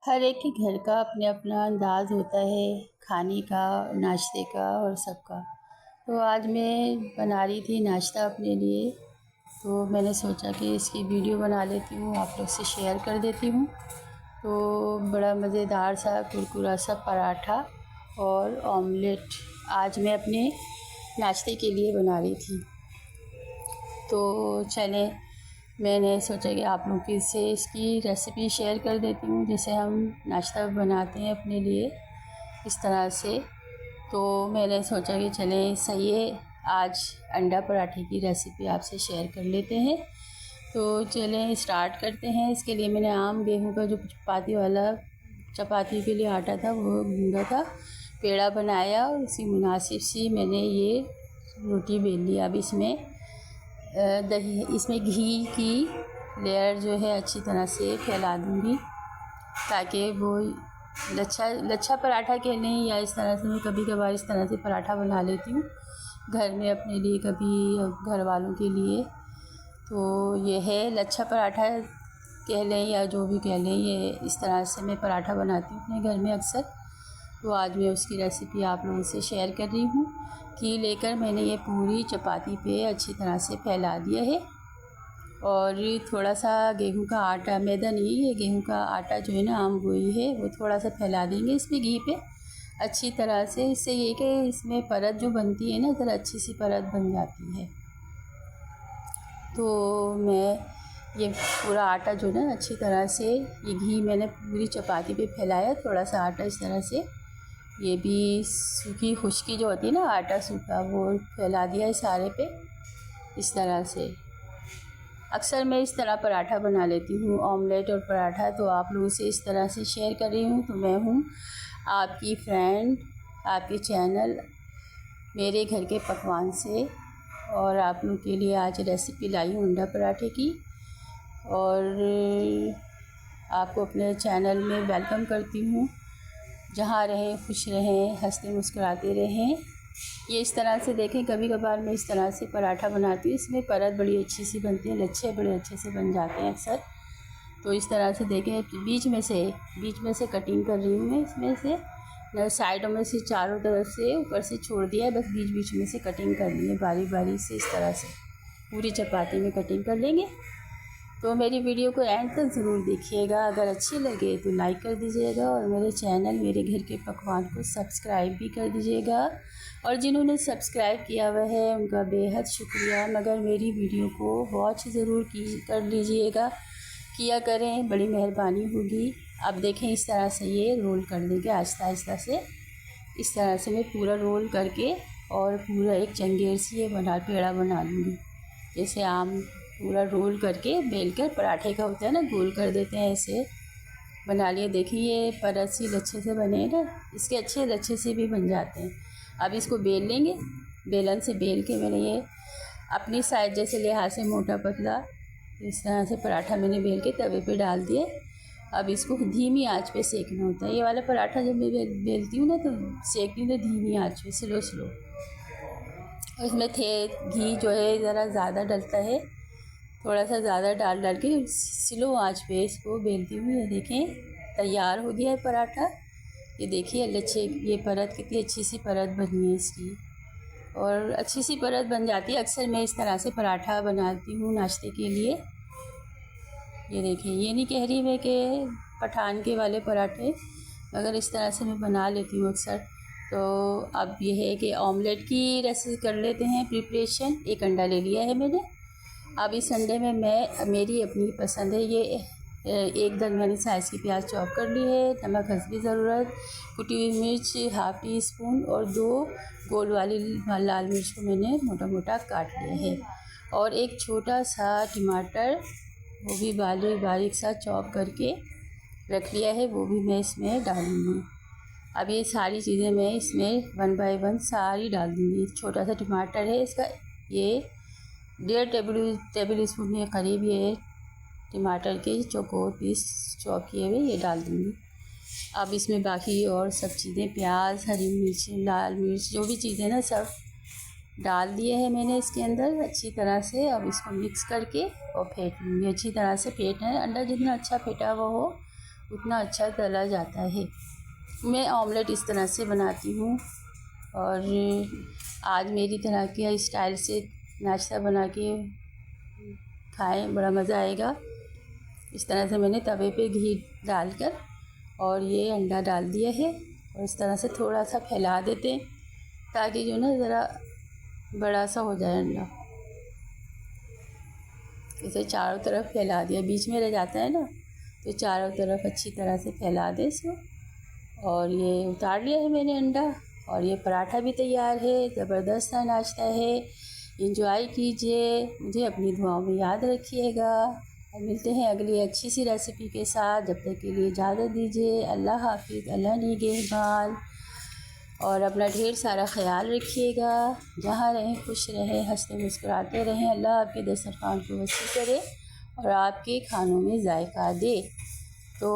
हर एक के घर का अपने अपना अंदाज़ होता है खाने का, नाश्ते का और सबका। तो आज मैं बना रही थी नाश्ता अपने लिए, तो मैंने सोचा कि इसकी वीडियो बना लेती हूँ, आप लोग से शेयर कर देती हूँ। तो बड़ा मज़ेदार सा कुरकुरा सा पराठा और ऑमलेट आज मैं अपने नाश्ते के लिए बना रही थी। तो चलें, मैंने सोचा कि आप लोगों की से इसकी रेसिपी शेयर कर देती हूँ, जैसे हम नाश्ता बनाते हैं अपने लिए इस तरह से। तो मैंने सोचा कि चलें सही है, आज अंडा पराठे की रेसिपी आपसे शेयर कर लेते हैं। तो चलें स्टार्ट करते हैं। इसके लिए मैंने आम गेहूं का जो चपाती के लिए आटा था वो गूँधा था, पेड़ा बनाया और उसी मुनासिब सी मैंने ये रोटी बेल ली। अब इसमें घी की लेयर जो है अच्छी तरह से फैला दूँगी, ताकि वो लच्छा पराठा कह लें, या इस तरह से मैं कभी कभार इस तरह से पराठा बना लेती हूँ घर में अपने लिए, कभी घर वालों के लिए। तो ये है लच्छा पराठा कह लें या जो भी कह लें, ये इस तरह से मैं पराठा बनाती हूँ अपने घर में अक्सर। तो आज मैं उसकी रेसिपी आप लोगों से शेयर कर रही हूँ। घी लेकर मैंने ये पूरी चपाती पे अच्छी तरह से फैला दिया है, और थोड़ा सा गेहूं का आटा, मैदा नहीं, ये गेहूं का आटा जो है ना, आम गोई है, वो थोड़ा सा फैला देंगे इसमें घी पे अच्छी तरह से। इससे ये कि इसमें परत जो बनती है ना, ज़रा अच्छी सी परत बन जाती है। तो मैं ये पूरा आटा जो ना अच्छी तरह से, ये घी मैंने पूरी चपाती पे फैलाया, थोड़ा सा आटा इस तरह से, ये भी सूखी खुश्की जो होती है ना, आटा सूखा, वो फैला दिया है सारे पे इस तरह से। अक्सर मैं इस तरह पराठा बना लेती हूँ, ऑमलेट और पराठा। तो आप लोगों से इस तरह से शेयर कर रही हूँ। तो मैं हूँ आपकी फ्रेंड, आपके चैनल मेरे घर के पकवान से, और आप लोगों के लिए आज रेसिपी लाई हूँ अंडा पराठे की। और आपको अपने चैनल में वेलकम करती हूँ। जहाँ रहें खुश रहें, हंसते मुस्कुराते रहें। ये इस तरह से देखें, कभी कभार मैं इस तरह से पराठा बनाती हूँ, इसमें परत बड़ी अच्छी सी बनती है, लच्छे बड़े अच्छे से बन जाते हैं अक्सर। तो इस तरह से देखें, बीच में से कटिंग कर रही हूँ मैं, इसमें से साइडों में से चारों तरफ से ऊपर से छोड़ दिया है, बस बीच में से कटिंग करनी है बारी बारी से, इस तरह से पूरी चपाती में कटिंग कर लेंगे। तो मेरी वीडियो को एंड तक ज़रूर देखिएगा। अगर अच्छी लगे तो लाइक कर दीजिएगा, और मेरे चैनल मेरे घर के पकवान को सब्सक्राइब भी कर दीजिएगा। और जिन्होंने सब्सक्राइब किया हुआ है उनका बेहद शुक्रिया, मगर मेरी वीडियो को वॉच ज़रूर कर लीजिएगा, किया करें, बड़ी मेहरबानी होगी। अब देखें इस तरह से ये रोल कर देंगे आहिस्ता आहिस्ता से, इस तरह से मैं पूरा रोल करके और पूरा एक चंगेर से ये पेड़ा बना लूँगी। जैसे आम पूरा रोल करके बेल कर पराठे का होता है ना, गोल कर देते हैं, ऐसे बना लिए। देखिए ये परत सी लच्छे से बने हैं ना, इसके अच्छे लच्छे से भी बन जाते हैं। अब इसको बेल लेंगे, बेलन से बेल के मैंने ये अपनी साइज जैसे लिहाज से मोटा पतला इस तरह से पराठा मैंने बेल के तवे पे डाल दिए। अब इसको धीमी आंच पे सेकना होता है। ये वाला पराठा जब मैं बेलती हूँ ना, तो सेकती हूँ तो धीमी आंच पे, स्लो। इसमें घी जो है ज़रा ज़्यादा डलता है, थोड़ा सा ज़्यादा डाल के स्लो आंच पे इसको बेलती हूँ। ये देखें तैयार हो गया है पराठा। ये देखिए लच्छे, ये परत कितनी अच्छी सी परत बनी है इसकी, और अच्छी सी परत बन जाती है। अक्सर मैं इस तरह से पराठा बनाती हूँ नाश्ते के लिए। ये देखिए, ये नहीं कह रही मैं कि पठान के वाले पराठे, मगर इस तरह से मैं बना लेती हूँ अक्सर। तो अब ये है कि ऑमलेट की रेसिपी कर लेते हैं प्रिपरेशन। एक अंडा ले लिया है मैंने। अब इस अंडे में मेरी अपनी पसंद है, ये एक दरमियानी साइज़ की प्याज चॉप कर ली है, नमक हस्बी ज़रूरत, कुटी हुई मिर्च हाफ़ टी स्पून, और 2 गोल वाली लाल मिर्च को मैंने मोटा मोटा काट लिया है, और एक छोटा सा टमाटर, वो भी बारीक सा चॉप करके रख लिया है, वो भी मैं इसमें डालूँगी। अब ये सारी चीज़ें मैं इसमें 1 बाय 1 सारी डाल दूँगी। छोटा सा टमाटर है, इसका ये 1.5 टेबल स्पून के करीब ये टमाटर के चौकोर पीस चॉप किए हुए ये डाल दूँगी। अब इसमें बाकी और सब चीज़ें, प्याज, हरी मिर्च, लाल मिर्च, जो भी चीज़ें ना, सब डाल दिए हैं मैंने इसके अंदर अच्छी तरह से। अब इसको मिक्स करके और फेंट लूँगी अच्छी तरह से। फेंटना है, अंडा जितना अच्छा फेंटा हुआ हो उतना अच्छा तला जाता है। मैं ऑमलेट इस तरह से बनाती हूँ और आज मेरी तरह के स्टाइल से नाश्ता बना के खाएं, बड़ा मज़ा आएगा। इस तरह से मैंने तवे पे घी डालकर और ये अंडा डाल दिया है और इस तरह से थोड़ा सा फैला देते हैं ताकि जो ना ज़रा बड़ा सा हो जाए अंडा। इसे चारों तरफ फैला दिया, बीच में रह जाता है ना, तो चारों तरफ अच्छी तरह से फैला दे इसको। और ये उतार लिया है मैंने अंडा और ये पराठा भी तैयार है। ज़बरदस्त सा नाश्ता है, एंजॉय कीजिए, मुझे अपनी दुआओं में याद रखिएगा और मिलते हैं अगली अच्छी सी रेसिपी के साथ। जब तक के लिए इजाज़त दीजिए। अल्लाह हाफिज़, अल्लाह निगहबान और अपना ढेर सारा ख़याल रखिएगा। जहाँ रहें खुश रहें, हंसते मुस्कुराते रहें। अल्लाह आपके दस्तरखान को वसी करे और आपके खानों में जायका दे। तो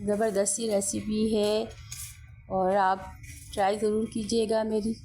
ज़बरदस्त सी रेसिपी है और आप ट्राई ज़रूर कीजिएगा मेरी।